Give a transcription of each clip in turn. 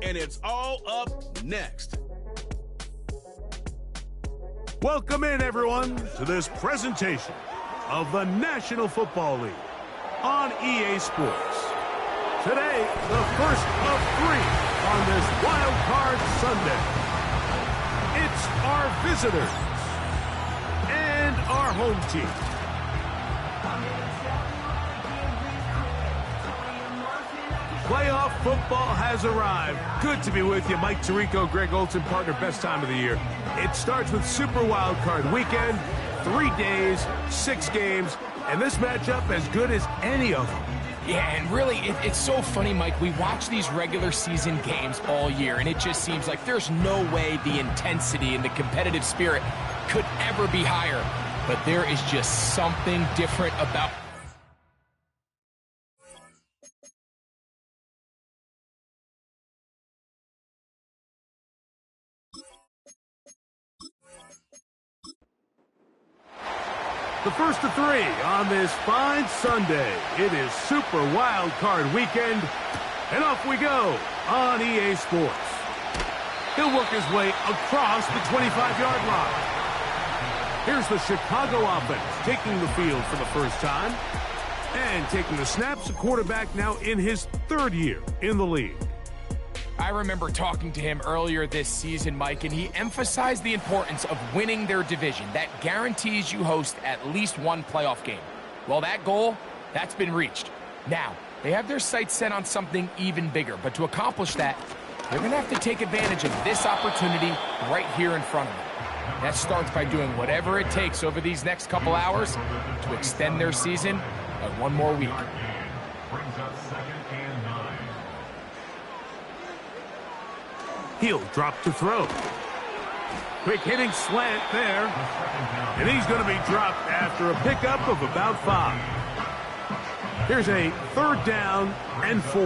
and it's all up next. Welcome in, everyone, to this presentation of the National Football League on EA Sports. Today, the first of 3 on this Wild Card Sunday. It's our visitors and our home team. Playoff football has arrived. Good to be with you. Mike Tirico, Greg Olson, partner, best time of the year. It starts with Super Wild Card Weekend, 3 days, 6 games, and this matchup as good as any of them. Yeah, and really, it's so funny, Mike. We watch these regular season games all year, and it just seems like there's no way the intensity and the competitive spirit could ever be higher. But there is just something different about The first of 3 on this fine Sunday. It is Super Wild Card Weekend, and off we go on EA Sports. He'll work his way across the 25-yard line. Here's the Chicago offense taking the field for the first time, and taking the snaps, a quarterback now in his 3rd year in the league. I remember talking to him earlier this season, Mike, and he emphasized the importance of winning their division. That guarantees you host at least 1 playoff game. Well, that goal, that's been reached. Now, they have their sights set on something even bigger, but to accomplish that, they're going to have to take advantage of this opportunity right here in front of them. That starts by doing whatever it takes over these next couple hours to extend their season by 1 more week. He'll drop to throw. Quick hitting slant there. And he's going to be dropped after a pickup of about 5. Here's a 3rd down and 4.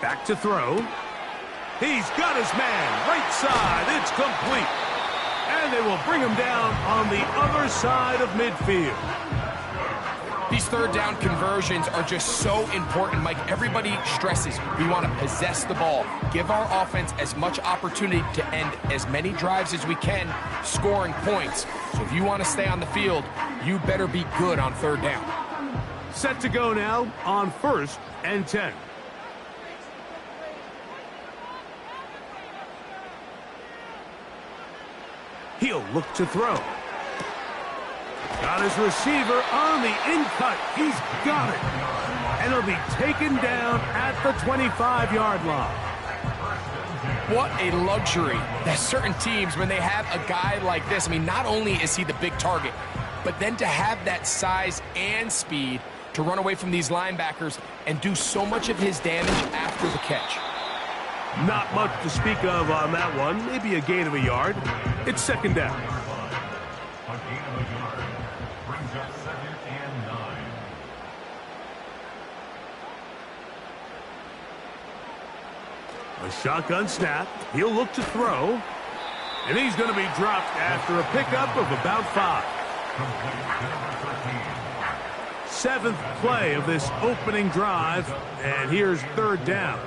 Back to throw. He's got his man. Right side. It's complete. And they will bring him down on the other side of midfield. These 3rd down conversions are just so important, Mike. Everybody stresses we want to possess the ball, give our offense as much opportunity to end as many drives as we can, scoring points. So if you want to stay on the field, you better be good on 3rd down. Set to go now on 1st and 10. He'll look to throw. Got his receiver on the in-cut. He's got it. And he'll be taken down at the 25-yard line. What a luxury that certain teams, when they have a guy like this, I mean, not only is he the big target, but then to have that size and speed to run away from these linebackers and do so much of his damage after the catch. Not much to speak of on that one. Maybe a gain of a yard. It's 2nd down. A shotgun snap. He'll look to throw. And he's going to be dropped after a pickup of about 5. 7th play of this opening drive. And here's 3rd down.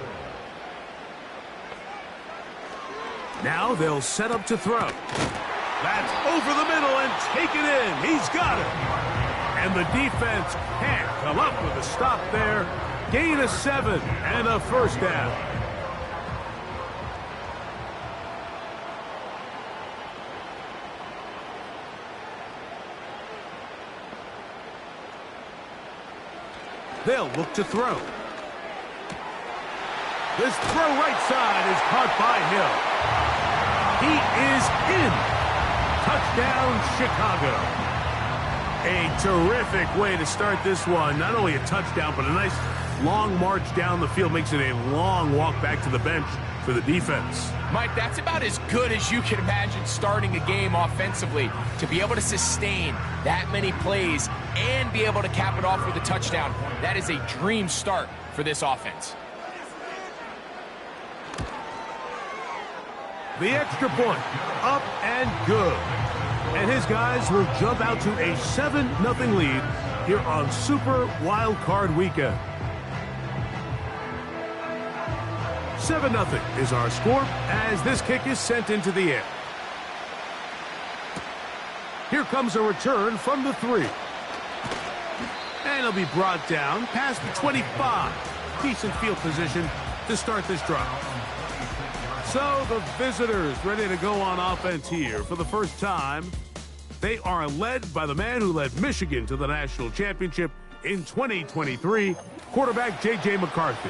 Now they'll set up to throw. That's over the middle and take it in. He's got it. And the defense can't come up with a stop there. Gain of 7 and a 1st down. They'll look to throw. This throw right side is caught by Hill. He is in. Touchdown, Chicago. A terrific way to start this one. Not only a touchdown, but a nice long march down the field. Makes it a long walk back to the bench for the defense. Mike, that's about as good as you can imagine starting a game offensively. To be able to sustain that many plays and be able to cap it off with a touchdown, that is a dream start for this offense. The extra point, up and good. And his guys will jump out to a 7-0 lead here on Super Wild Card Weekend. 7-0 is our score as this kick is sent into the air. Here comes a return from the 3. And it'll be brought down past the 25. Decent field position to start this drive. So the visitors ready to go on offense here for the first time. They are led by the man who led Michigan to the national championship in 2023, quarterback J.J. McCarthy.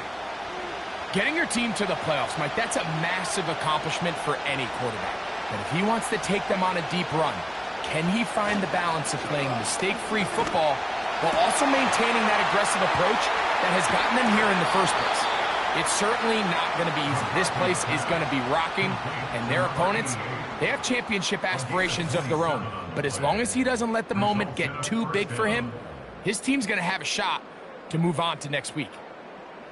Getting your team to the playoffs, Mike, that's a massive accomplishment for any quarterback. But if he wants to take them on a deep run, can he find the balance of playing mistake-free football while also maintaining that aggressive approach that has gotten them here in the first place? It's certainly not going to be easy. This place is going to be rocking, and their opponents, they have championship aspirations of their own. But as long as he doesn't let the moment get too big for him, his team's going to have a shot to move on to next week.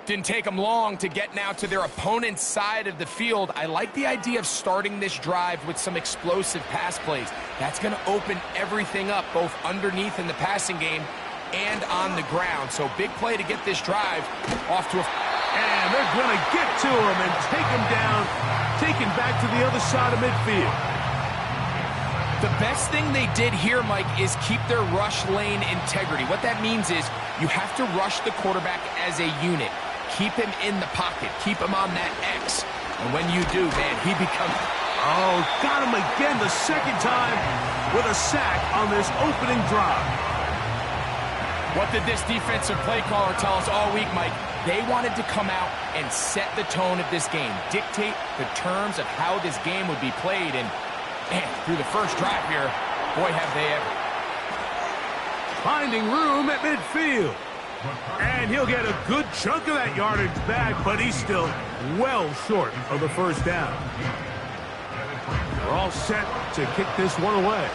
Didn't take them long to get now to their opponent's side of the field. I like the idea of starting this drive with some explosive pass plays. That's going to open everything up, both underneath in the passing game and on the ground. So big play to get this drive off to a... And they're going to get to him and take him down, taken back to the other side of midfield. The best thing they did here, Mike, is keep their rush lane integrity. What that means is you have to rush the quarterback as a unit. Keep him in the pocket. Keep him on that X. And when you do, man, he becomes... Oh, got him again the second time with a sack on this opening drive. What did this defensive play caller tell us all week, Mike? They wanted to come out and set the tone of this game, dictate the terms of how this game would be played. And, man, through the first drive here, boy, have they ever. Finding room at midfield. And he'll get a good chunk of that yardage back, but he's still well short of the first down. We're all set to kick this one away.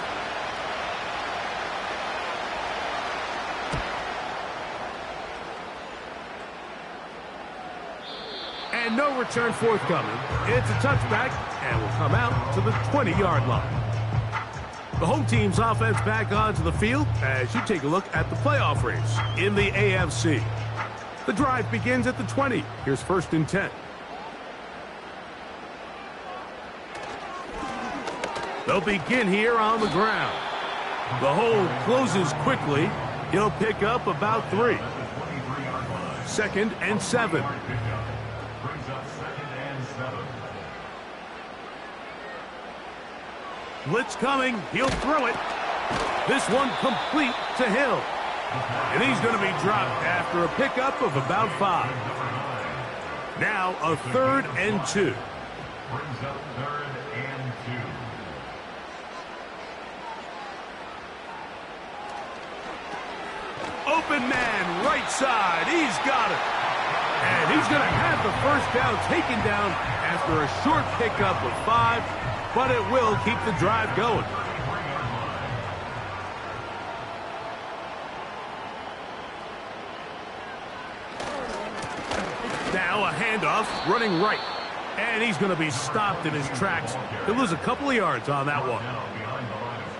And no return forthcoming. It's a touchback and will come out to the 20-yard line. The home team's offense back onto the field as you take a look at the playoff race in the AFC. The drive begins at the 20. Here's 1st and 10. They'll begin here on the ground. The hold closes quickly. He'll pick up about 3. 2nd and 7. Blitz coming. He'll throw it. This one complete to Hill. And he's going to be dropped after a pickup of about 5. Now a 3rd and 2. Brings up 3rd and 2. Open man, right side. He's got it. And he's going to have the first down taken down after a short pickup of 5, but it will keep the drive going. Now a handoff, running right. And he's going to be stopped in his tracks. He'll lose a couple of yards on that one.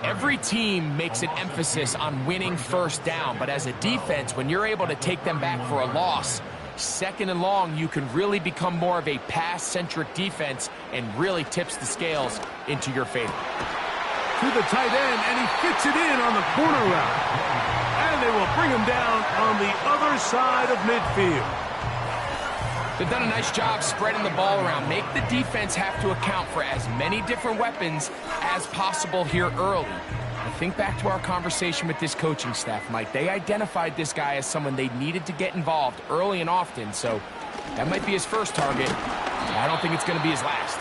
Every team makes an emphasis on winning first down, but as a defense, when you're able to take them back for a loss, 2nd and long, you can really become more of a pass-centric defense and really tips the scales into your favor. To the tight end, and he fits it in on the corner route. And they will bring him down on the other side of midfield. They've done a nice job spreading the ball around. Make the defense have to account for as many different weapons as possible here early. I think back to our conversation with this coaching staff, Mike. They identified this guy as someone they needed to get involved early and often, so that might be his first target. I don't think it's going to be his last.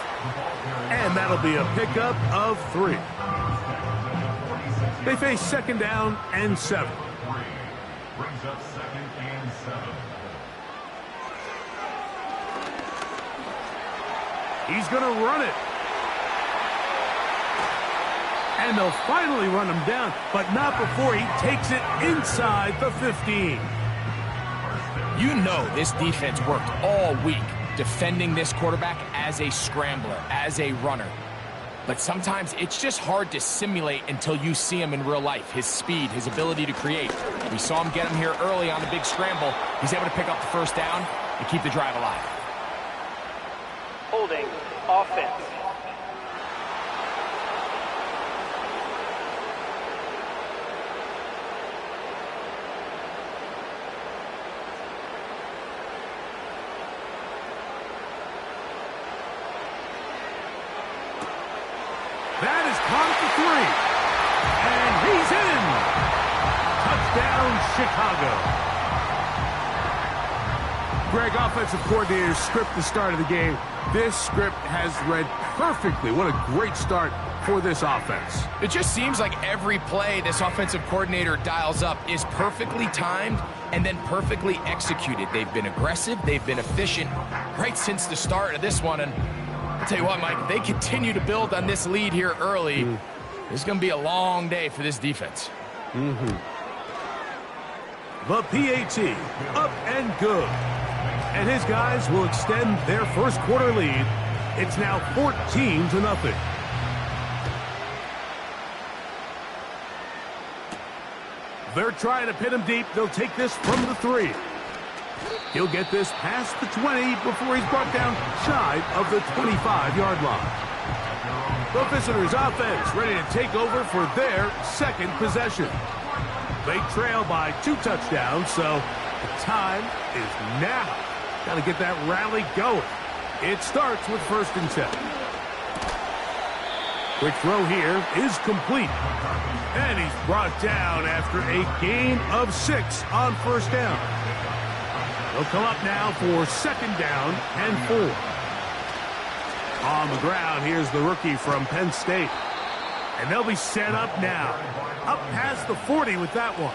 And that'll be a pickup of 3. They face 2nd down and 7. Brings up 2nd and 7. He's going to run it. And they'll finally run him down, but not before he takes it inside the 15. You know this defense worked all week defending this quarterback as a scrambler, as a runner. but sometimes it's just hard to simulate until you see him in real life. His speed, his ability to create. We saw him get him here early on the big scramble. He's able to pick up the first down and keep the drive alive. Holding offense. That is caught at the 3. And he's in. Touchdown, Chicago. Greg, offensive coordinator, script the start of the game. This script has read perfectly. What a great start for this offense. It just seems like every play this offensive coordinator dials up is perfectly timed and then perfectly executed. They've been aggressive. They've been efficient right since the start of this one. And I'll tell you what, Mike, if they continue to build on this lead here early, it's going to be a long day for this defense. The PAT, up and good. And his guys will extend their first quarter lead. It's now 14-0. They're trying to pin him deep. They'll take this from the 3. He'll get this past the 20 before he's brought down shy of the 25-yard line. The visitors' offense ready to take over for their second possession. They trail by 2 touchdowns, so the time is now. Got to get that rally going. It starts with 1st and 10. Quick throw here is complete. And he's brought down after a gain of 6 on 1st down. They'll come up now for 2nd down and 4. On the ground, here's the rookie from Penn State. And they'll be set up now. Up past the 40 with that one.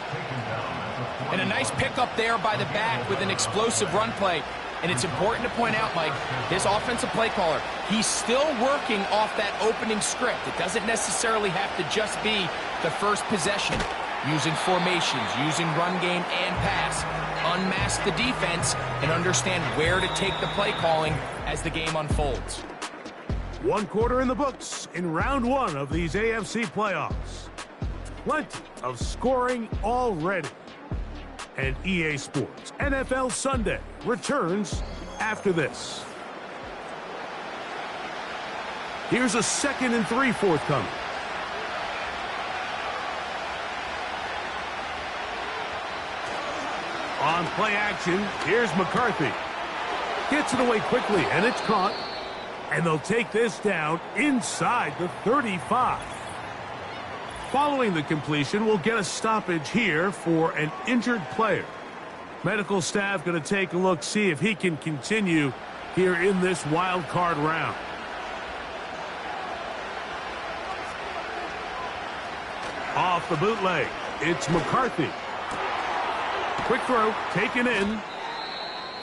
And a nice pickup there by the back with an explosive run play. And it's important to point out, Mike, this offensive play caller, he's still working off that opening script. It doesn't necessarily have to just be the first possession. Using formations, using run game and pass, unmask the defense, and understand where to take the play calling as the game unfolds. 1 quarter in the books in round 1 of these AFC playoffs. Plenty of scoring already. And EA Sports NFL Sunday returns after this. Here's a 2nd and 3 forthcoming. On play action, here's McCarthy. Gets it away quickly, and it's caught. And they'll take this down inside the 35. Following the completion, we'll get a stoppage here for an injured player. Medical staff going to take a look, see if he can continue here in this wild card round. Off the bootleg, it's McCarthy. Quick throw, taken in.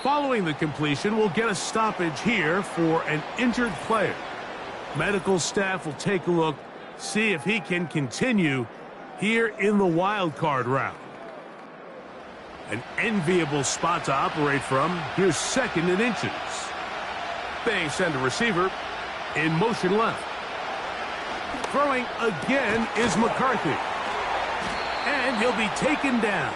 Following the completion, we'll get a stoppage here for an injured player. Medical staff will take a look, see if he can continue here in the wild card round. An enviable spot to operate from. Here's 2nd and inches. They send a receiver in motion left. Throwing again is McCarthy. And he'll be taken down.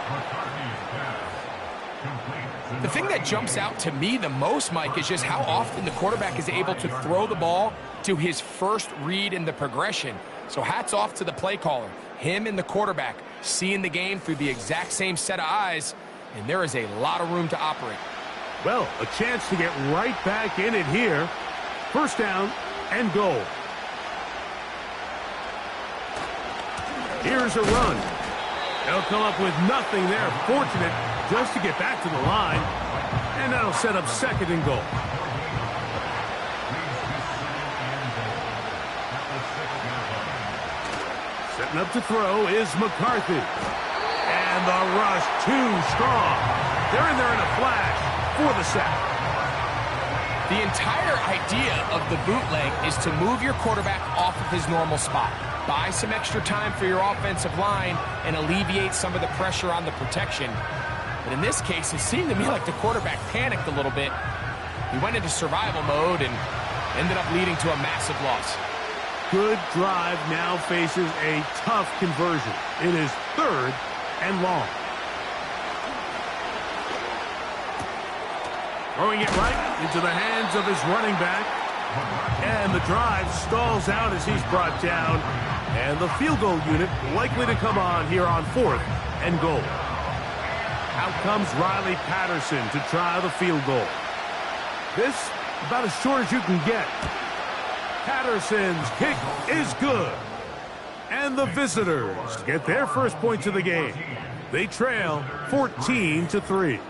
The thing that jumps out to me the most, Mike, is just how often the quarterback is able to throw the ball to his first read in the progression. So hats off to the play caller. Him and the quarterback seeing the game through the exact same set of eyes, and there is a lot of room to operate. Well, a chance to get right back in it here. 1st down and goal. Here's a run. They'll come up with nothing there. Fortunate just to get back to the line. And that'll set up 2nd and goal. Setting up to throw is McCarthy. And the rush too strong. They're in there in a flash for the sack. The entire idea of the bootleg is to move your quarterback off of his normal spot. Buy some extra time for your offensive line and alleviate some of the pressure on the protection. But in this case, it seemed to me like the quarterback panicked a little bit. He went into survival mode and ended up leading to a massive loss. good drive now faces a tough conversion. It is 3rd and long. Throwing it right into the hands of his running back. And the drive stalls out as he's brought down. And the field goal unit likely to come on here on 4th and goal. Out comes Riley Patterson to try the field goal. This about as short as you can get. Patterson's kick is good. And the visitors get their first points of the game. They trail 14-3.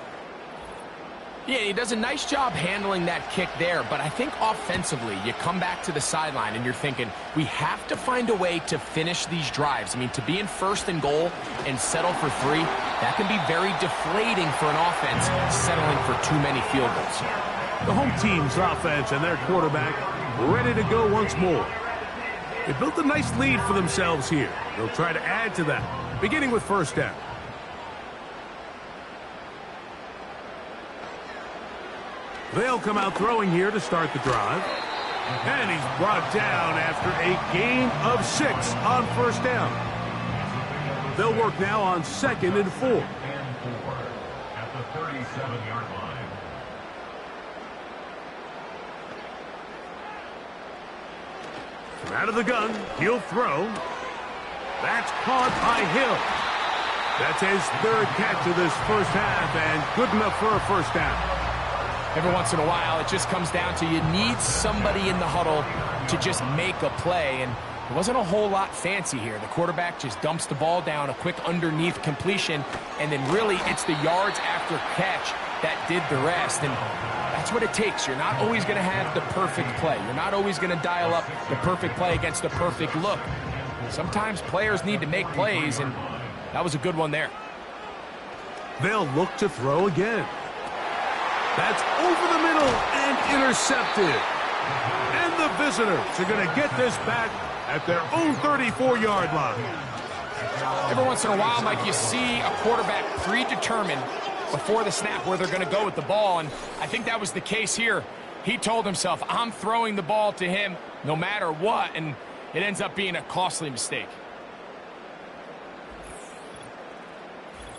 Yeah, he does a nice job handling that kick there, but I think offensively, you come back to the sideline and you're thinking, we have to find a way to finish these drives. I mean, to be in 1st and goal and settle for 3, that can be very deflating for an offense settling for too many field goals. The home team's offense and their quarterback ready to go once more. They built a nice lead for themselves here. They'll try to add to that, beginning with 1st down. They'll come out throwing here to start the drive. And he's brought down after a gain of 6 on 1st down. They'll work now on 2nd and 4. And 4 at the 37-yard line. From out of the gun, he'll throw. That's caught by Hill. That's his 3rd catch of this first half and good enough for a 1st down. Every once in a while, it just comes down to you need somebody in the huddle to just make a play, and there wasn't a whole lot fancy here. The quarterback just dumps the ball down, a quick underneath completion, and then really it's the yards after catch that did the rest, and that's what it takes. You're not always going to have the perfect play. You're not always going to dial up the perfect play against the perfect look. Sometimes players need to make plays, and that was a good one there. They'll look to throw again. That's over the middle and intercepted. And the visitors are going to get this back at their own 34-yard line. Every once in a while, Mike, you see a quarterback predetermined before the snap where they're going to go with the ball, and I think that was the case here. He told himself, I'm throwing the ball to him no matter what, and it ends up being a costly mistake.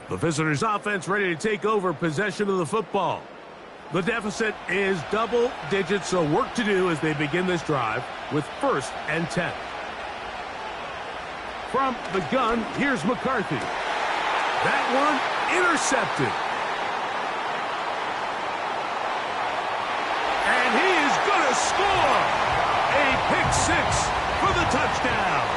The visitors' offense ready to take over possession of the football. The deficit is double digits, so work to do as they begin this drive with 1st and 10. From the gun, here's McCarthy. That one intercepted. And he is going to score! A pick 6 for the touchdown.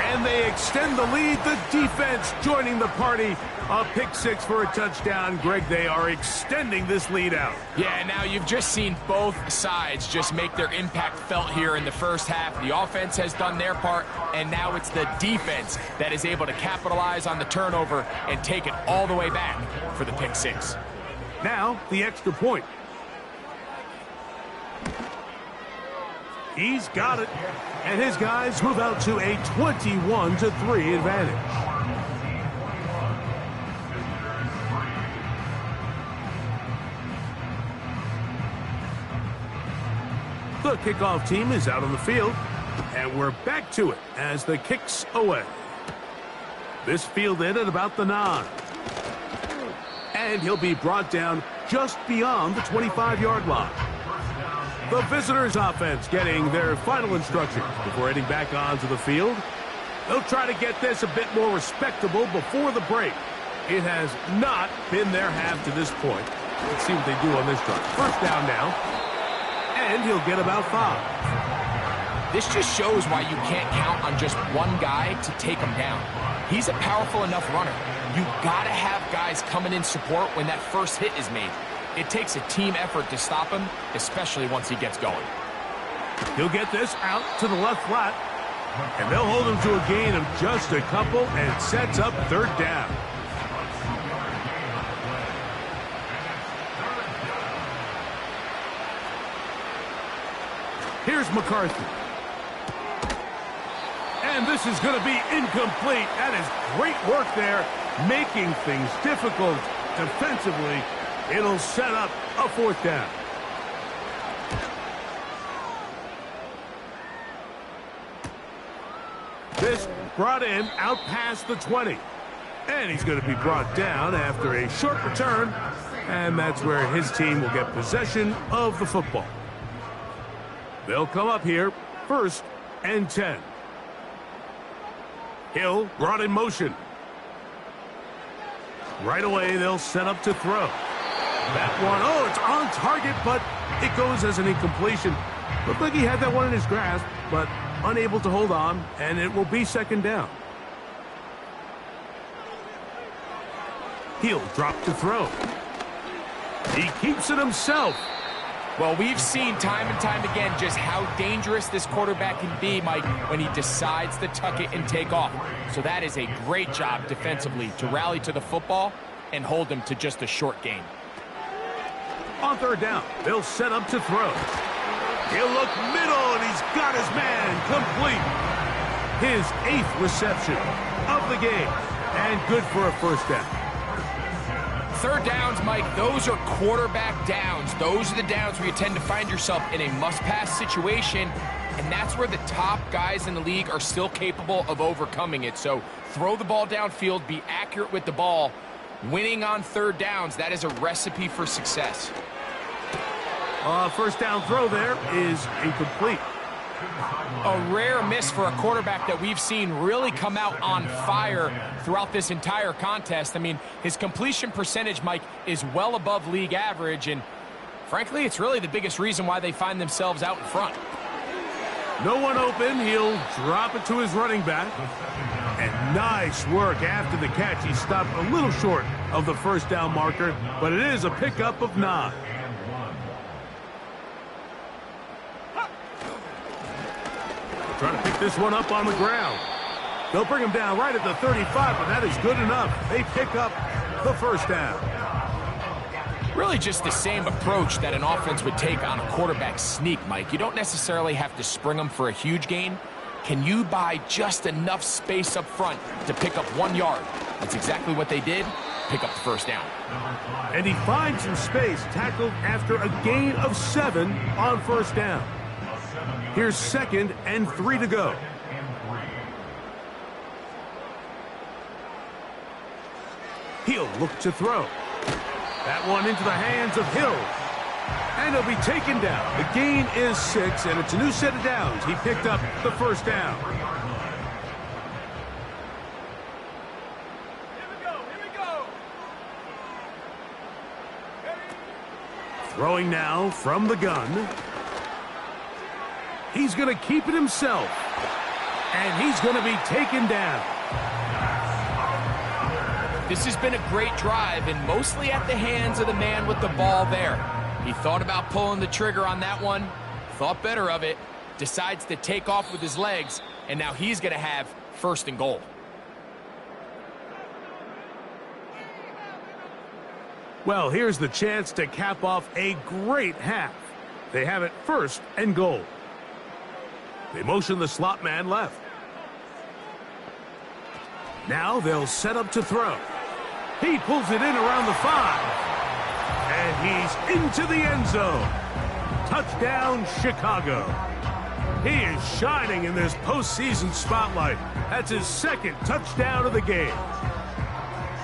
And they extend the lead. The defense joining the party. A pick 6 for a touchdown. Greg, they are extending this lead out. Yeah, now you've just seen both sides just make their impact felt here in the first half. The offense has done their part, and now it's the defense that is able to capitalize on the turnover and take it all the way back for the pick 6. Now, the extra point. He's got it. And his guys move out to a 21-3 advantage. The kickoff team is out on the field, and we're back to it as the kick's away. This fielded at about the 9. And he'll be brought down just beyond the 25-yard line. The visitors' offense getting their final instructions before heading back onto the field. They'll try to get this a bit more respectable before the break. It has not been their half to this point. Let's see what they do on this drive. 1st down now. And he'll get about 5. This just shows why you can't count on just one guy to take him down. He's a powerful enough runner. You gotta have guys coming in support when that first hit is made. It takes a team effort to stop him, especially once he gets going. He'll get this out to the left flat, and they'll hold him to a gain of just a couple, and it sets up 3rd down. Here's McCarthy. And this is going to be incomplete. That is great work there, making things difficult defensively. It'll set up a 4th down. brought in out past the 20. And he's going to be brought down after a short return. And that's where his team will get possession of the football. They'll come up here, 1st and 10. Hill brought in motion. Right away, they'll set up to throw. That one, oh, it's on target, but it goes as an incompletion. Looked like he had that one in his grasp, but unable to hold on, and it will be 2nd down. He'll drop to throw. He keeps it himself. Well, we've seen time and time again just how dangerous this quarterback can be, Mike, when he decides to tuck it and take off. So that is a great job defensively to rally to the football and hold him to just a short gain. On 3rd down, they'll set up to throw. He'll look middle, and he's got his man complete. His 8th reception of the game, and good for a 1st down. 3rd downs, Mike, those are quarterback downs. Those are the downs where you tend to find yourself in a must-pass situation, and that's where the top guys in the league are still capable of overcoming it. So throw the ball downfield, be accurate with the ball. Winning on 3rd downs, that is a recipe for success. 1st down throw there is incomplete. A rare miss for a quarterback that we've seen really come out on fire throughout this entire contest. I mean, his completion percentage, Mike, is well above league average, and frankly, it's really the biggest reason why they find themselves out in front. No one open. He'll drop it to his running back. And nice work after the catch. He stopped a little short of the 1st down marker, but it is a pickup of 9. Trying to pick this one up on the ground. They'll bring him down right at the 35, but that is good enough. They pick up the 1st down. Really just the same approach that an offense would take on a quarterback sneak, Mike. You don't necessarily have to spring them for a huge gain. Can you buy just enough space up front to pick up 1 yard? That's exactly what they did. Pick up the 1st down. And he finds some space, tackled after a gain of 7 on 1st down. Here's 2nd and 3 to go. He'll look to throw. That one into the hands of Hill. And he'll be taken down. The gain is 6, and it's a new set of downs. He picked up the 1st down. Here we go. Throwing now from the gun. He's going to keep it himself. And he's going to be taken down. This has been a great drive, and mostly at the hands of the man with the ball there. He thought about pulling the trigger on that one, thought better of it, decides to take off with his legs, and now he's going to have 1st and goal. Well, here's the chance to cap off a great half. They have it 1st and goal. They motion the slot man left. Now they'll set up to throw. He pulls it in around the 5. And he's into the end zone. Touchdown, Chicago. He is shining in this postseason spotlight. That's his 2nd touchdown of the game.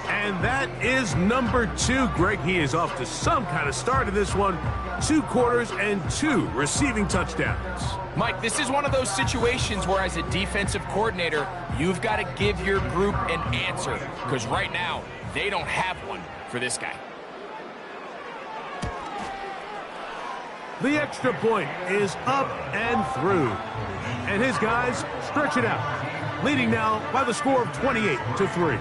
And that is number 2. Greg, he is off to some kind of start in this one. 2 quarters and 2 receiving touchdowns. Mike, this is one of those situations where as a defensive coordinator, you've got to give your group an answer. Because right now, they don't have one for this guy. The extra point is up and through. And his guys stretch it out. Leading now by the score of 28-3.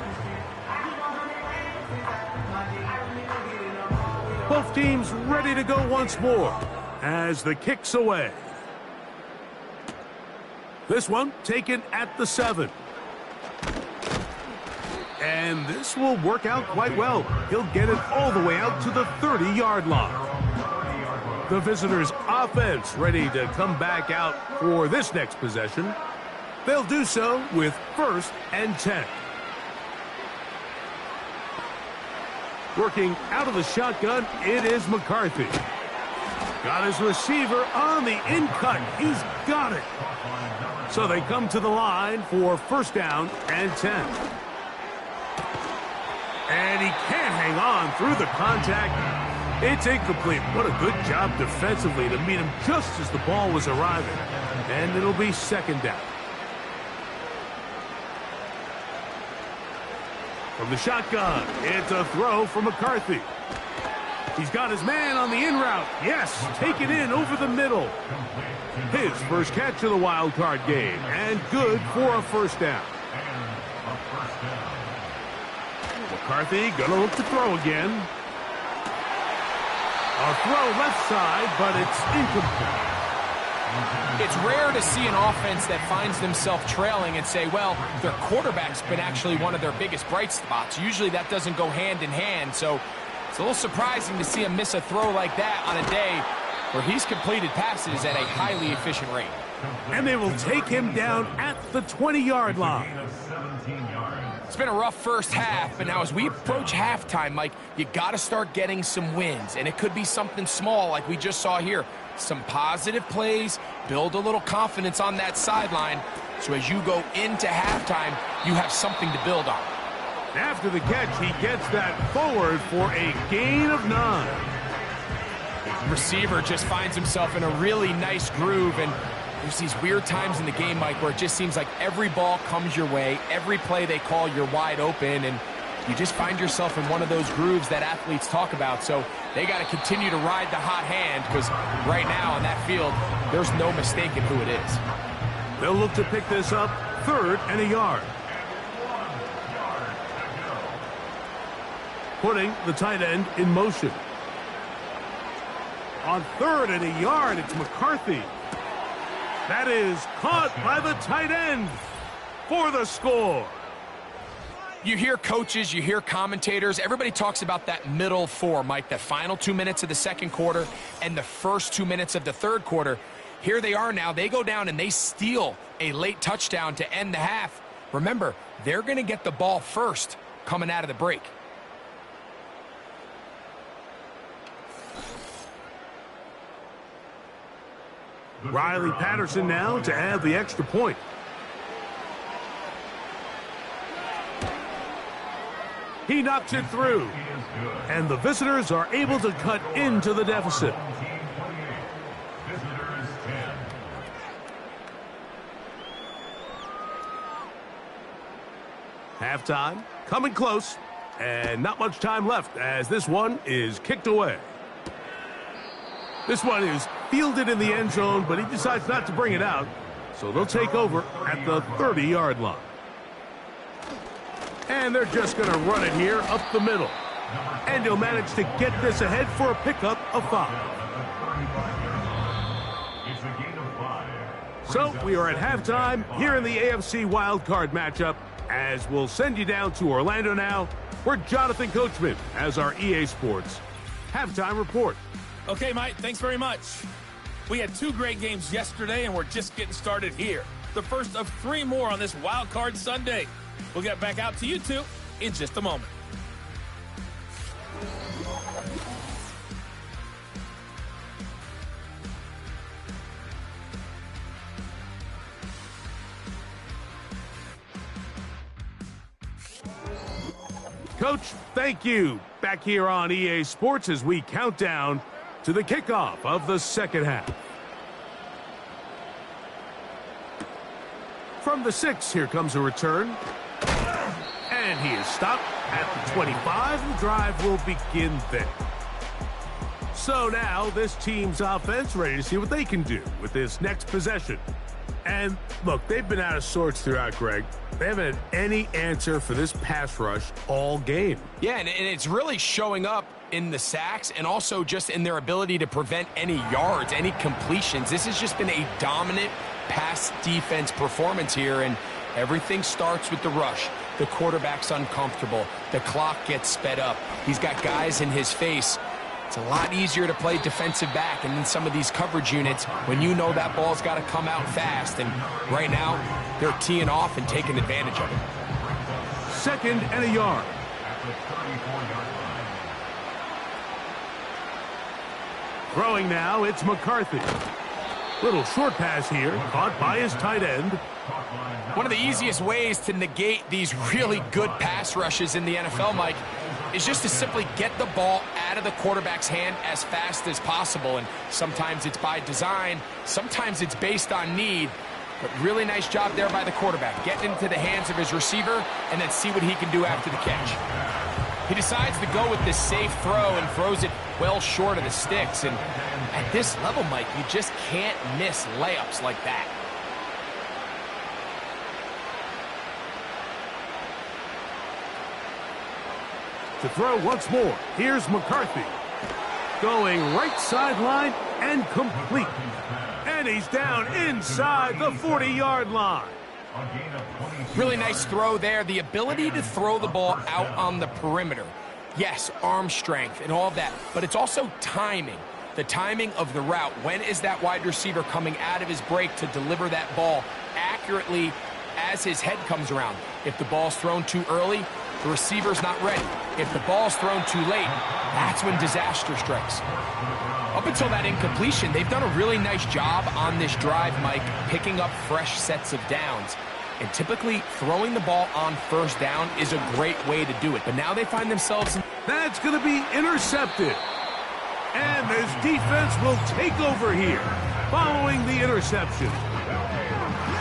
Both teams ready to go once more as the kick's away. This one taken at the 7. And this will work out quite well. He'll get it all the way out to the 30-yard line. The visitors' offense ready to come back out for this next possession. They'll do so with 1st and 10. Working out of the shotgun, it is McCarthy. Got his receiver on the in-cut. He's got it. So they come to the line for first down and 10. And he can't hang on through the contact. It's incomplete. What a good job defensively to meet him just as the ball was arriving. And it'll be second down. From the shotgun, it's a throw from McCarthy. He's got his man on the in route. Yes, take it in over the middle. His first catch of the wild card game, and good for a first down. McCarthy gonna look to throw again. A throw left side, but it's incomplete. It's rare to see an offense that finds themselves trailing and say, well, their quarterback's been actually one of their biggest bright spots. Usually that doesn't go hand in hand, so it's a little surprising to see him miss a throw like that on a day where he's completed passes at a highly efficient rate. And they will take him down at the 20-yard line. It's been a rough first half, but now as we approach halftime, Mike, you got to start getting some wins, and it could be something small like we just saw here. Some positive plays, build a little confidence on that sideline, so as you go into halftime, you have something to build on. After the catch, he gets that forward for a gain of 9. Receiver just finds himself in a really nice groove, and there's these weird times in the game, Mike, where it just seems like every ball comes your way, every play they call, you're wide open, and you just find yourself in one of those grooves that athletes talk about. So they got to continue to ride the hot hand, because right now on that field, there's no mistaking who it is. They'll look to pick this up, 3rd and a yard. Putting the tight end in motion. On 3rd and a yard, it's McCarthy. That is caught by the tight end for the score. You hear coaches, you hear commentators, everybody talks about that middle 4, Mike, the final 2 minutes of the second quarter and the first 2 minutes of the third quarter. Here they are now. They go down and they steal a late touchdown to end the half. Remember, they're going to get the ball first coming out of the break. Riley Patterson now to add the extra point. He knocks it through. And the visitors are able to cut into the deficit. Halftime, coming close, and not much time left as this one is kicked away. This one is fielded in the end zone, but he decides not to bring it out, so they'll take over at the 30-yard line. And they're just going to run it here up the middle. And he'll manage to get this ahead for a pickup of 5. So we are at halftime here in the AFC wildcard matchup, as we'll send you down to Orlando now, where Jonathan Coachman has our EA Sports halftime report. Okay, Mike, thanks very much. We had 2 great games yesterday, and we're just getting started here. The first of 3 more on this Wild Card Sunday. We'll get back out to you two in just a moment. Coach, thank you. Back here on EA Sports as we count down to the kickoff of the second half. From the 6, here comes a return. And he is stopped at the 25. The drive will begin there. So now this team's offense ready to see what they can do with this next possession. And look, they've been out of sorts throughout, Greg. They haven't had any answer for this pass rush all game. Yeah, and it's really showing up in the sacks and also just in their ability to prevent any yards, any completions. This has just been a dominant pass defense performance here, and everything starts with the rush. The quarterback's uncomfortable. The clock gets sped up. He's got guys in his face. It's a lot easier to play defensive back and in some of these coverage units when you know that ball's got to come out fast. And right now, they're teeing off and taking advantage of it. 2nd and a yard. Throwing now, it's McCarthy. Little short pass here, caught by his tight end. One of the easiest ways to negate these really good pass rushes in the NFL, Mike, is just to simply get the ball out of the quarterback's hand as fast as possible. And sometimes it's by design, sometimes it's based on need. But really nice job there by the quarterback, getting into the hands of his receiver and then see what he can do after the catch. He decides to go with this safe throw and throws it well short of the sticks. And at this level, Mike, you just can't miss layups like that. To throw once more, here's McCarthy. Going right sideline and complete. And he's down inside the 40-yard line. Really nice throw there. The ability to throw the ball out on the perimeter. Yes, arm strength and all of that, but it's also timing. The timing of the route. When is that wide receiver coming out of his break to deliver that ball accurately as his head comes around? If the ball's thrown too early, the receiver's not ready. If the ball's thrown too late, that's when disaster strikes. Up until that incompletion, they've done a really nice job on this drive, Mike, picking up fresh sets of downs. And typically, throwing the ball on first down is a great way to do it. But now they find themselves... That's going to be intercepted. And this defense will take over here, following the interception.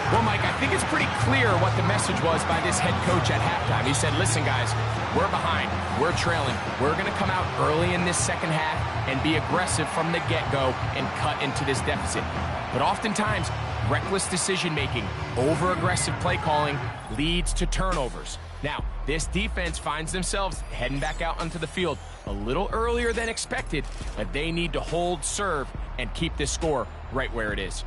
Well, Mike, I think it's pretty clear what the message was by this head coach at halftime. He said, listen, guys, we're behind. We're trailing. We're going to come out early in this second half and be aggressive from the get-go and cut into this deficit. But oftentimes, reckless decision-making, over-aggressive play calling leads to turnovers. Now, this defense finds themselves heading back out onto the field a little earlier than expected, but they need to hold serve and keep this score right where it is.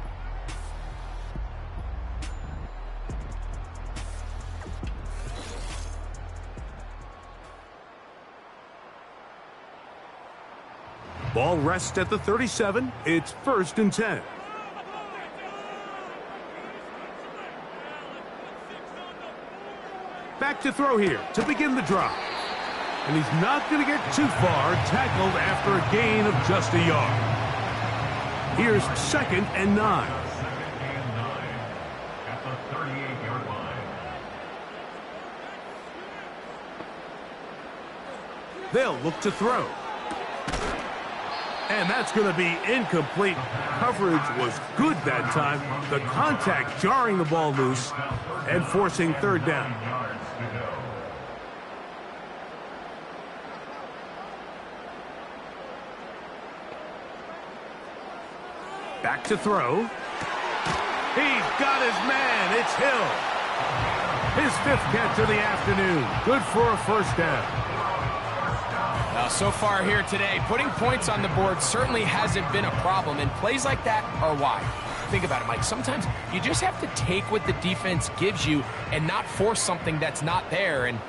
Ball rests at the 37. It's 1st and 10. Back to throw here to begin the drive. And he's not going to get too far, tackled after a gain of just a yard. Here's 2nd and 9. At the 38-yard line. They'll look to throw. And that's going to be incomplete. Coverage was good that time. The contact jarring the ball loose and forcing 3rd down. Back to throw. He's got his man. It's Hill. His 5th catch of the afternoon. Good for a 1st down. So far here today, putting points on the board certainly hasn't been a problem, and plays like that are why. Think about it, Mike. Sometimes you just have to take what the defense gives you and not force something that's not there, and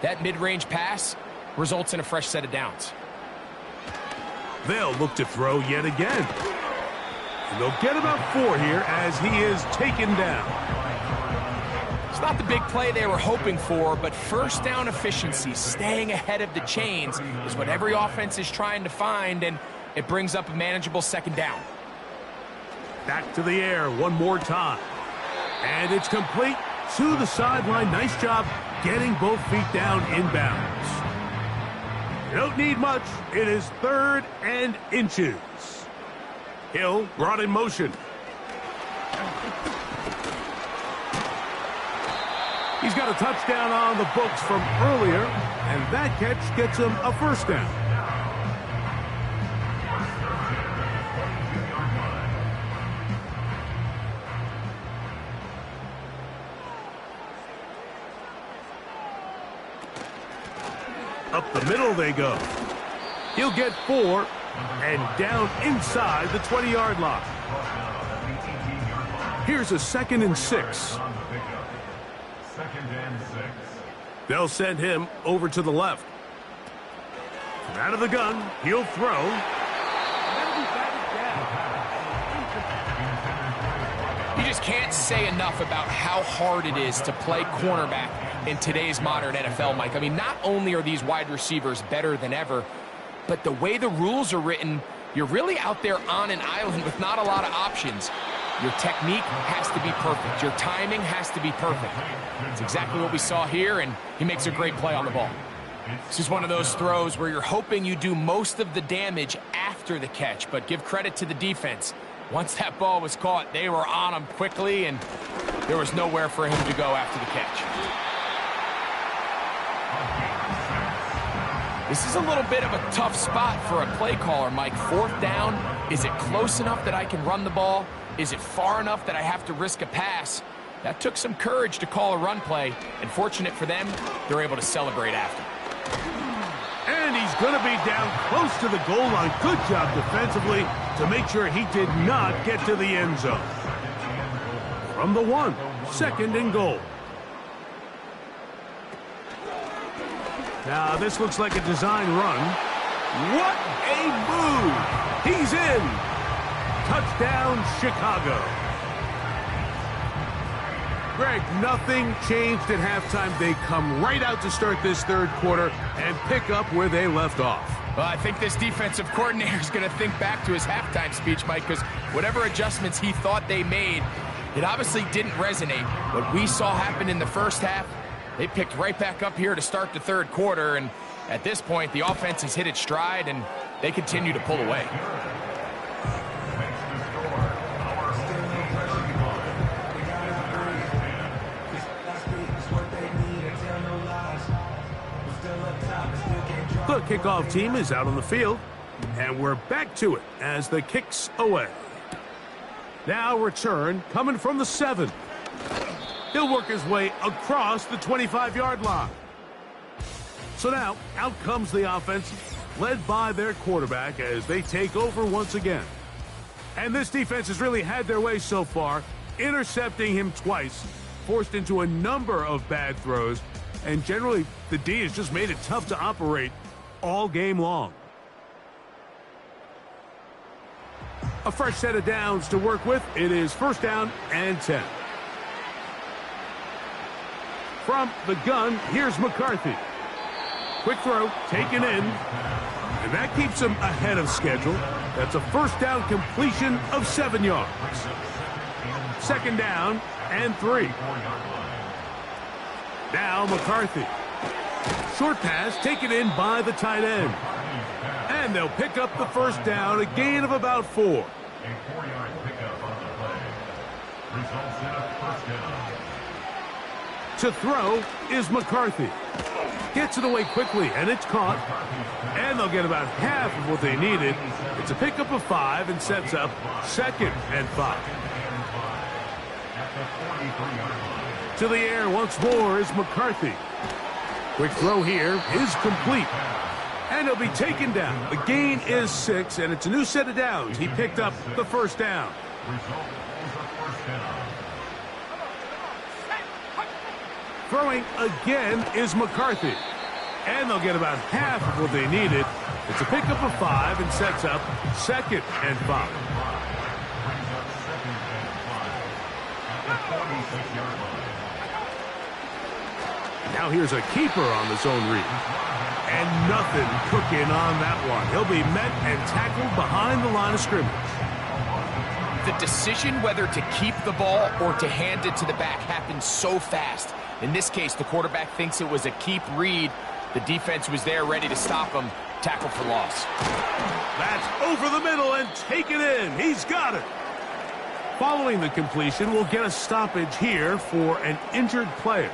that mid-range pass results in a fresh set of downs. They'll look to throw yet again. And they'll get about 4 here as he is taken down. It's not the big play they were hoping for, but first down efficiency, staying ahead of the chains, is what every offense is trying to find, and it brings up a manageable 2nd down. Back to the air one more time. And it's complete to the sideline. Nice job getting both feet down inbounds. You don't need much. It is 3rd and inches. Hill brought in motion. He's got a touchdown on the books from earlier, and that catch gets him a 1st down. Up the middle they go. He'll get 4 and down inside the 20-yard line. Here's a 2nd and 6. They'll send him over to the left. From out of the gun, he'll throw. You just can't say enough about how hard it is to play cornerback in today's modern NFL, Mike. I mean, not only are these wide receivers better than ever, but the way the rules are written, you're really out there on an island with not a lot of options. Your technique has to be perfect. Your timing has to be perfect. It's exactly what we saw here, and he makes a great play on the ball. This is one of those throws where you're hoping you do most of the damage after the catch, but give credit to the defense. Once that ball was caught, they were on him quickly, and there was nowhere for him to go after the catch. This is a little bit of a tough spot for a play caller, Mike. 4th down, is it close enough that I can run the ball? Is it far enough that I have to risk a pass? That took some courage to call a run play, and fortunate for them, they're able to celebrate after. And he's going to be down close to the goal line. Good job defensively to make sure he did not get to the end zone. From the 1, 2nd and goal. Now, this looks like a design run. What a move! He's in! Touchdown, Chicago. Greg, nothing changed at halftime. They come right out to start this 3rd quarter and pick up where they left off. Well, I think this defensive coordinator is going to think back to his halftime speech, Mike, because whatever adjustments he thought they made, it obviously didn't resonate. What we saw happen in the first half, they picked right back up here to start the 3rd quarter, and at this point, the offense has hit its stride, and they continue to pull away. The kickoff team is out on the field, and we're back to it as the kick's away. Now return coming from the 7. He'll work his way across the 25-yard line. So now out comes the offense, led by their quarterback as they take over once again. And this defense has really had their way so far, intercepting him twice, forced into a number of bad throws, and generally the D has just made it tough to operate all game long. A fresh set of downs to work with. It is 1st down and 10. From the gun, here's McCarthy. Quick throw, taken in, and that keeps him ahead of schedule. That's a 1st down completion of 7 yards. 2nd down and 3. Now McCarthy. Short pass taken in by the tight end. And they'll pick up the 1st down, a gain of about 4. A 4-yard pickup on the play. Results in a 1st down. To throw is McCarthy. Gets it away quickly, and it's caught. And they'll get about half of what they needed. It's a pickup of 5 and sets up 2nd and 5. To the air once more is McCarthy. Quick throw here is complete. And he'll be taken down. The gain is 6, and it's a new set of downs. He picked up the 1st down. Throwing again is McCarthy. And they'll get about half of what they needed. It's a pickup of 5 and sets up 2nd and 5. Now here's a keeper on the zone read. And nothing cooking on that one. He'll be met and tackled behind the line of scrimmage. The decision whether to keep the ball or to hand it to the back happens so fast. In this case, the quarterback thinks it was a keep read. The defense was there ready to stop him. Tackle for loss. That's over the middle and taken in. He's got it. Following the completion, we'll get a stoppage here for an injured player.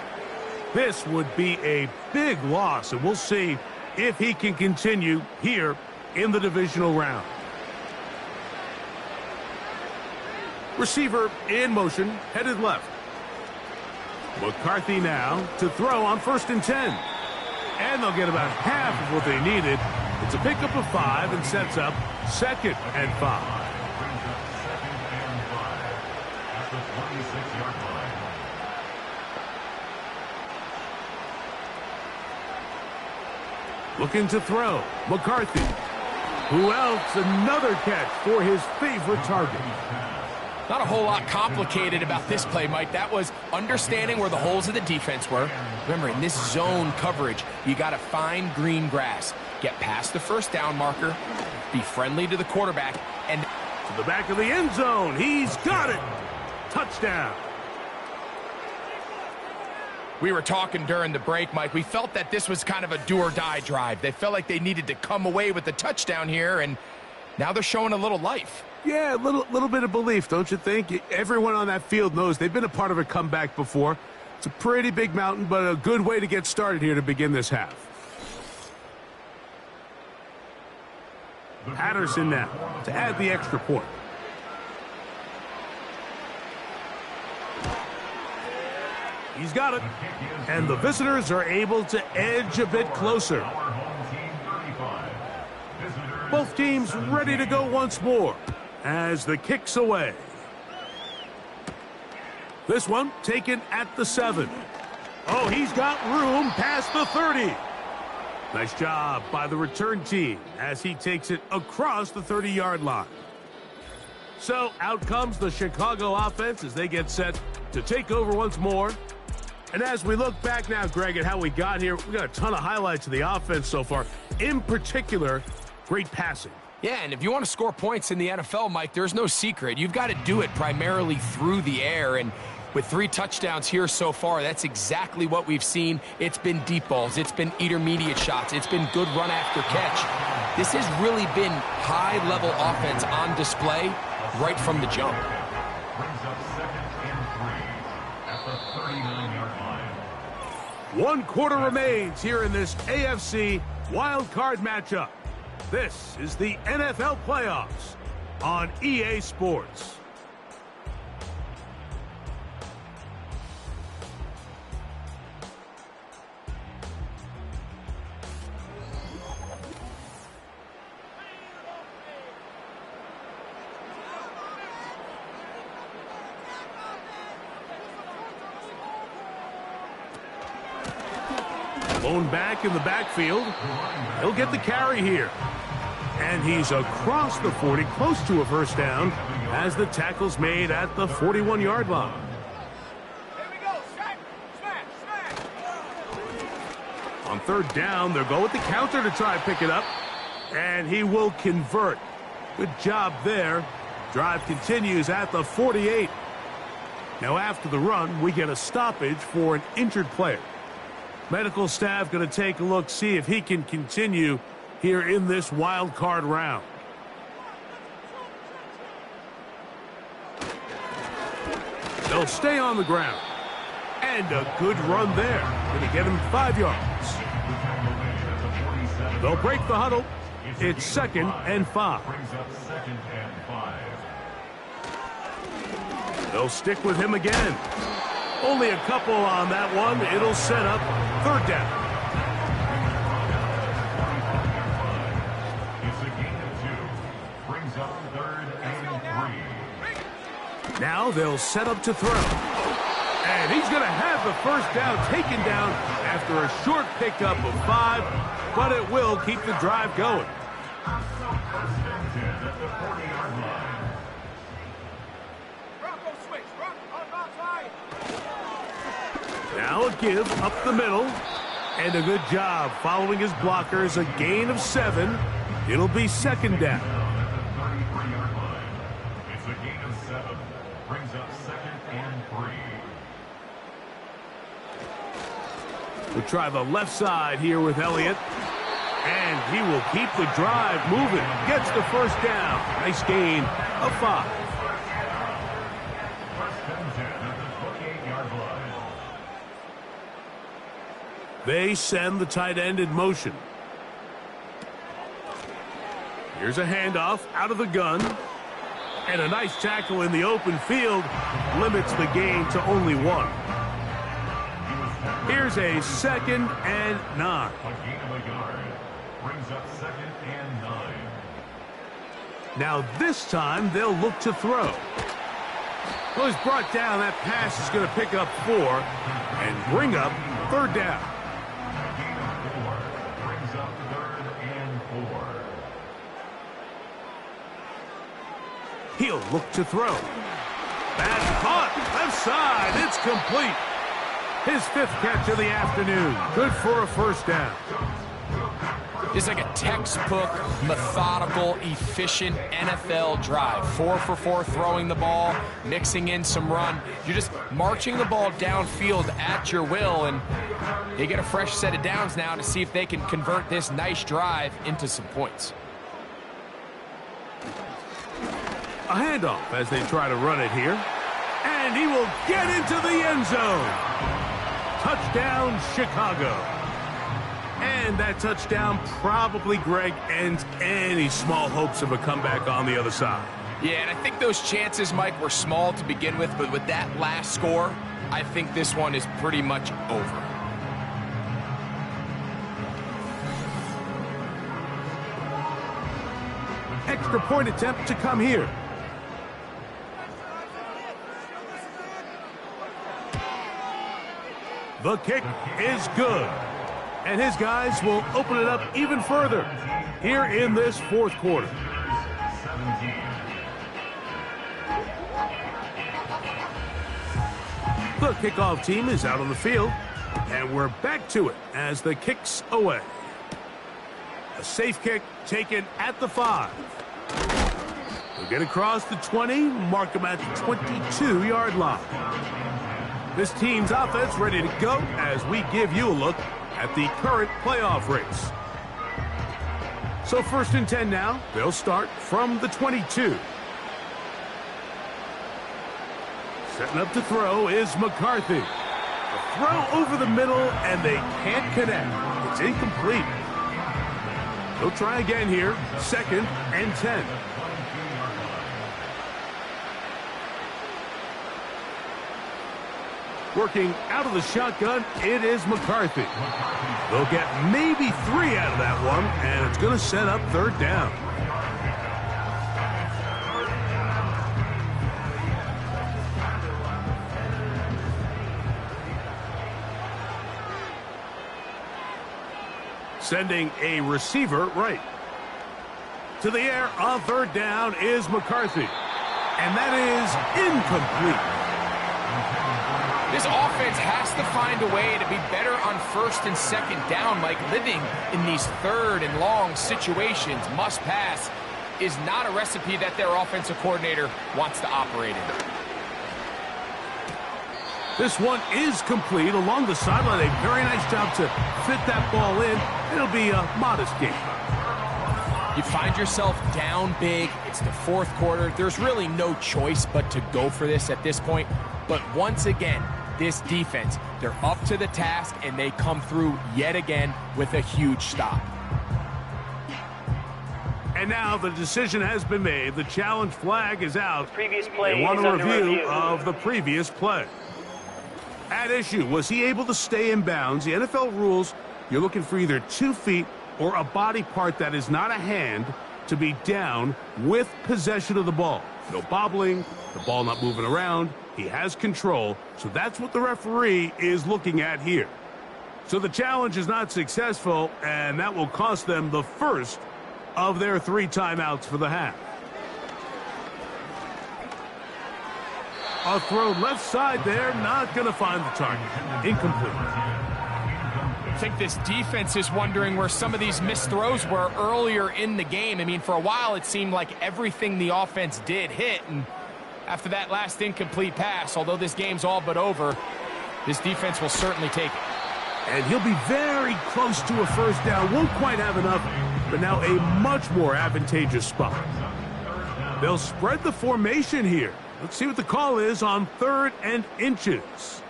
This would be a big loss, and we'll see if he can continue here in the divisional round. Receiver in motion, headed left. McCarthy now to throw on 1st and 10. And they'll get about half of what they needed. It's a pickup of 5 and sets up 2nd and 5. Looking to throw, McCarthy. Who else? Another catch for his favorite target. Not a whole lot complicated about this play, Mike. That was understanding where the holes of the defense were. Remember, in this zone coverage, you got to find green grass. Get past the 1st down marker, be friendly to the quarterback, and the back of the end zone. He's got it. Touchdown. We were talking during the break, Mike. We felt that this was kind of a do-or-die drive. They felt like they needed to come away with the touchdown here, and now they're showing a little life. Yeah, a little bit of belief, don't you think? Everyone on that field knows they've been a part of a comeback before. It's a pretty big mountain, but a good way to get started here to begin this half. Patterson now to add the extra point. He's got it. And the visitors are able to edge a bit closer. Both teams ready to go once more as the kick's away. This one taken at the 7. Oh, he's got room past the 30. Nice job by the return team as he takes it across the 30-yard line. So out comes the Chicago offense as they get set to take over once more. And as we look back now, Greg, at how we got here, we got a ton of highlights of the offense so far. In particular, great passing. Yeah, and if you want to score points in the NFL, Mike, there's no secret. You've got to do it primarily through the air, and with 3 touchdowns here so far, that's exactly what we've seen. It's been deep balls. It's been intermediate shots. It's been good run after catch. This has really been high-level offense on display right from the jump. Brings up 2nd and 3 at the 39-yard line. 1 quarter remains here in this AFC wild card matchup. This is the NFL playoffs on EA Sports. Lone back in the backfield. He'll get the carry here. And he's across the 40, close to a first down, as the tackle's made at the 41-yard line. On 3rd down, they'll go with the counter to try and pick it up. And he will convert. Good job there. Drive continues at the 48. Now after the run, we get a stoppage for an injured player. Medical staff going to take a look, see if he can continue here in this wild card round. They'll stay on the ground. And a good run there. Going to get him 5 yards. They'll break the huddle. It's 2nd and 5. They'll stick with him again. Only a couple on that one. It'll set up 3rd down. It's a gain of 2. Brings up 3rd and 3. Now they'll set up to throw. And he's going to have the first down taken down after a short pickup of 5, but it will keep the drive going. Now a give up the middle. And a good job following his blockers. A gain of 7. It'll be 2nd down. It's a gain of 7. Brings up 2nd and 3. We'll try the left side here with Elliott. And he will keep the drive moving. Gets the first down. Nice gain of 5. They send the tight end in motion. Here's a handoff out of the gun. And a nice tackle in the open field limits the gain to only 1. Here's a 2nd and 9. A gain of a yard. Brings up 2nd and 9. Now this time they'll look to throw. Well, he's brought down. That pass is going to pick up 4 and bring up 3rd down. He'll look to throw. That's caught. Left side. It's complete. His 5th catch of the afternoon. Good for a first down. This is like a textbook, methodical, efficient NFL drive. 4 for 4 throwing the ball, mixing in some run. You're just marching the ball downfield at your will, and they get a fresh set of downs now to see if they can convert this nice drive into some points. A handoff as they try to run it here. And he will get into the end zone. Touchdown, Chicago. And that touchdown probably, Greg, ends any small hopes of a comeback on the other side. Yeah, and I think those chances, Mike, were small to begin with, but with that last score, I think this one is pretty much over. Extra point attempt to come here. The kick is good. And his guys will open it up even further here in this fourth quarter. The kickoff team is out on the field, and we're back to it as the kick's away. A safe kick taken at the 5. We'll get across the 20, mark them at the 22-yard line. This team's offense ready to go as we give you a look at the current playoff race. So 1st and 10 now. They'll start from the 22. Setting up to throw is McCarthy. A throw over the middle, and they can't connect. It's incomplete. They'll try again here. 2nd and 10. Working out of the shotgun, it is McCarthy. They'll get maybe 3 out of that one, and it's going to set up 3rd down. Sending a receiver right. To the air on 3rd down is McCarthy. And that is incomplete. This offense has to find a way to be better on 1st and 2nd down, Mike. Living in these 3rd and long situations, must pass, is not a recipe that their offensive coordinator wants to operate in. This one is complete along the sideline. A very nice job to fit that ball in. It'll be a modest game. You find yourself down big. It's the 4th quarter. There's really no choice but to go for this at this point. But once again, this defense, they're up to the task, and they come through yet again with a huge stop. And now the decision has been made. The challenge flag is out. Previous play they want is a under review review of the previous play. At issue, was he able to stay in bounds? The NFL rules, you're looking for either 2 feet or a body part that is not a hand to be down with possession of the ball. No bobbling, the ball not moving around. He has control, so that's what the referee is looking at here. So the challenge is not successful, and that will cost them the first of their 3 timeouts for the half. A throw left side there, not going to find the target. Incomplete. I think this defense is wondering where some of these missed throws were earlier in the game. I mean, for a while it seemed like everything the offense did hit, and after that last incomplete pass, although this game's all but over, this defense will certainly take it. And he'll be very close to a 1st down. Won't quite have enough, but now a much more advantageous spot. They'll spread the formation here. Let's see what the call is on 3rd and inches.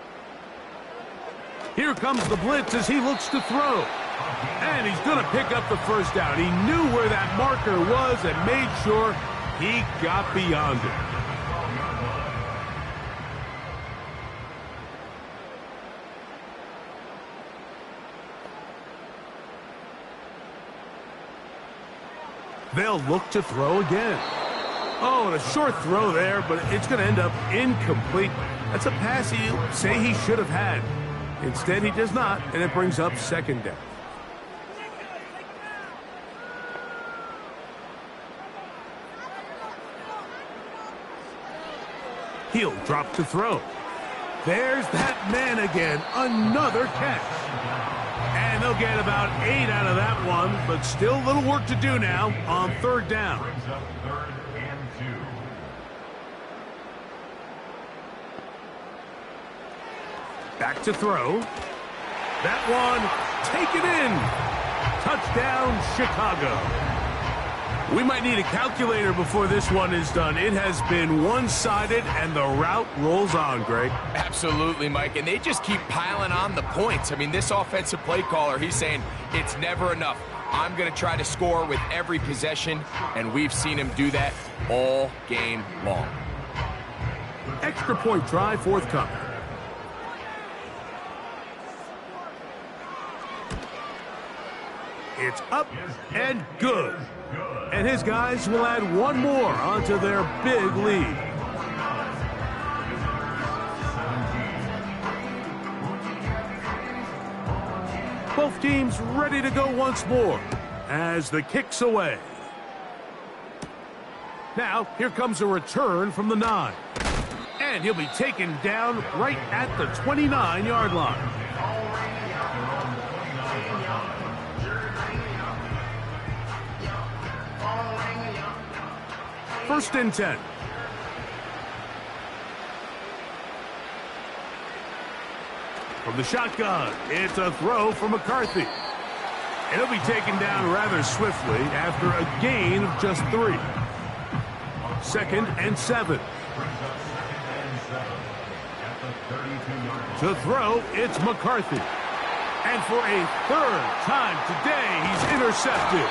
Here comes the blitz as he looks to throw. And he's going to pick up the 1st down. He knew where that marker was and made sure he got beyond it. They'll look to throw again. Oh, and a short throw there, but it's going to end up incomplete. That's a pass you say he should have had. Instead, he does not, and it brings up 2nd down. He'll drop to throw. There's that man again. Another catch. And they'll get about 8 out of that one, but still little work to do now on third down. Brings up 3rd and 2. Back to throw. That one, taken in. Touchdown, Chicago. We might need a calculator before this one is done. It has been one-sided, and the route rolls on, Greg. Absolutely, Mike, and they just keep piling on the points. I mean, this offensive play caller, he's saying it's never enough. I'm going to try to score with every possession, and we've seen him do that all game long. Extra point try forthcoming. It's up and good. And his guys will add one more onto their big lead. Both teams ready to go once more as the kick's away. Now, here comes a return from the 9. And he'll be taken down right at the 29-yard line. First and 10. From the shotgun, it's a throw for McCarthy. It'll be taken down rather swiftly after a gain of just 3. 2nd and 7. To throw, it's McCarthy. And for a 3rd time today, he's intercepted.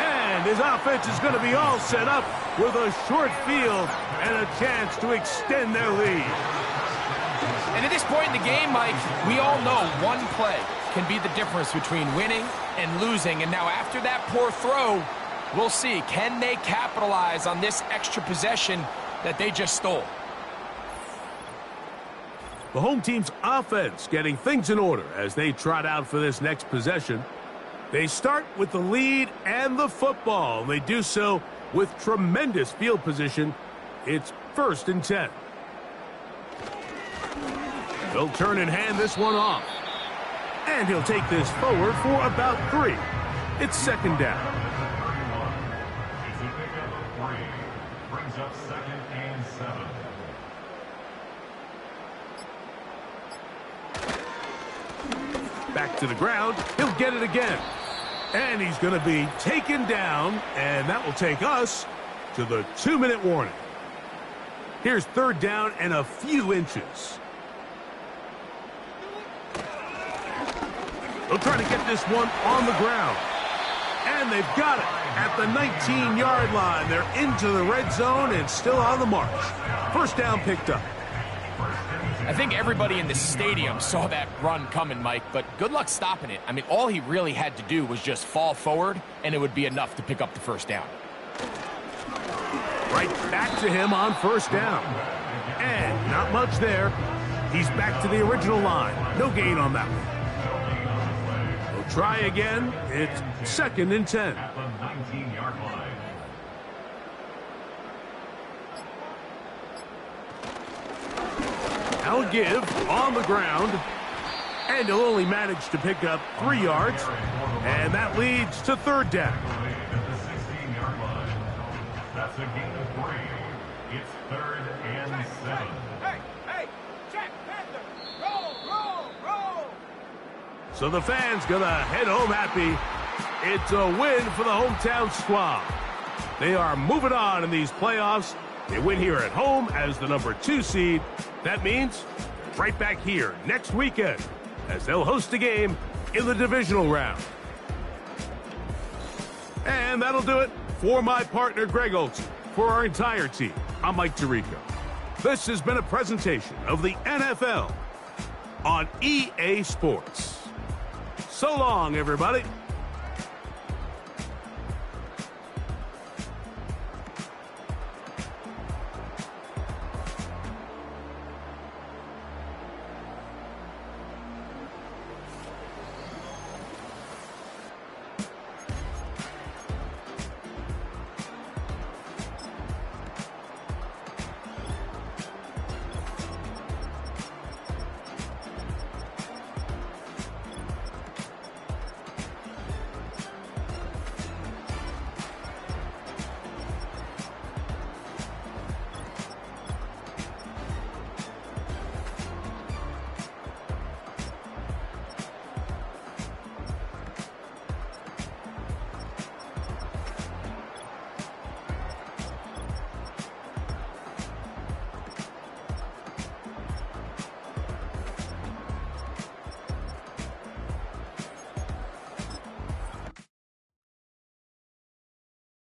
And his offense is going to be all set up with a short field and a chance to extend their lead. And at this point in the game, Mike, we all know one play can be the difference between winning and losing. And now after that poor throw, we'll see, can they capitalize on this extra possession that they just stole? The home team's offense getting things in order as they trot out for this next possession. They start with the lead and the football. They do so with tremendous field position. It's 1st and 10. He'll turn and hand this one off. And he'll take this forward for about 3. It's 2nd down. It's a pickup of 3. Brings up 2nd and 7. Back to the ground. He'll get it again. And he's going to be taken down, and that will take us to the 2-minute warning. Here's 3rd down and a few inches. They'll try to get this one on the ground. And they've got it at the 19-yard line. They're into the red zone and still on the march. 1st down picked up. I think everybody in the stadium saw that run coming, Mike, but good luck stopping it. I mean, all he really had to do was just fall forward, and it would be enough to pick up the 1st down. Right back to him on 1st down. And not much there. He's back to the original line. No gain on that one. We'll try again. It's 2nd and 10. At the 19-yard line. Now a give on the ground. And he'll only manage to pick up 3 yards. And that leads to 3rd down. At the 16-yard line. That's a gain of 3. It's 3rd and 7. Hey, check, Panther. Roll. So the fans gonna head home happy. It's a win for the hometown squad. They are moving on in these playoffs. They win here at home as the number 2 seed. That means right back here next weekend as they'll host a game in the divisional round. And that'll do it for my partner, Greg Olson. For our entire team, I'm Mike Tirico. This has been a presentation of the NFL on EA Sports. So long, everybody.